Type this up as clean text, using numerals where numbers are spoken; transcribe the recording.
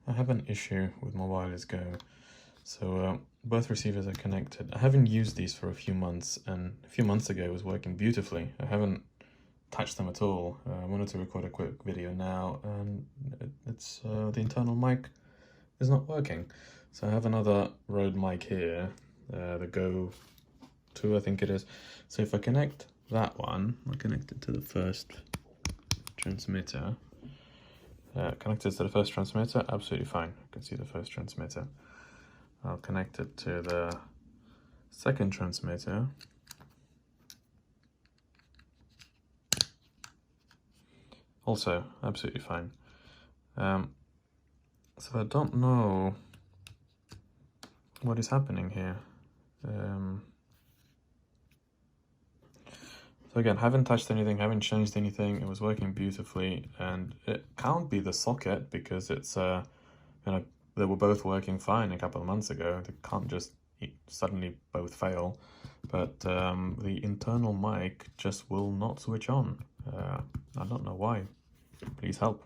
I have an issue with my wireless Go. So both receivers are connected. I haven't used these for a few months, and a few months ago it was working beautifully. I haven't touched them at all. I wanted to record a quick video now, and it's the internal mic is not working. So I have another Rode mic here, the Go 2 I think it is. So if I connect that one, I'll connect it to the first transmitter. Connected to the first transmitter, absolutely fine. You can see the first transmitter. I'll connect it to the second transmitter. Also, absolutely fine. So I don't know what is happening here. So again, haven't touched anything, haven't changed anything. It was working beautifully, and it can't be the socket because it's they were both working fine a couple of months ago. They can't just suddenly both fail. But the internal mic just will not switch on. I don't know why. Please help.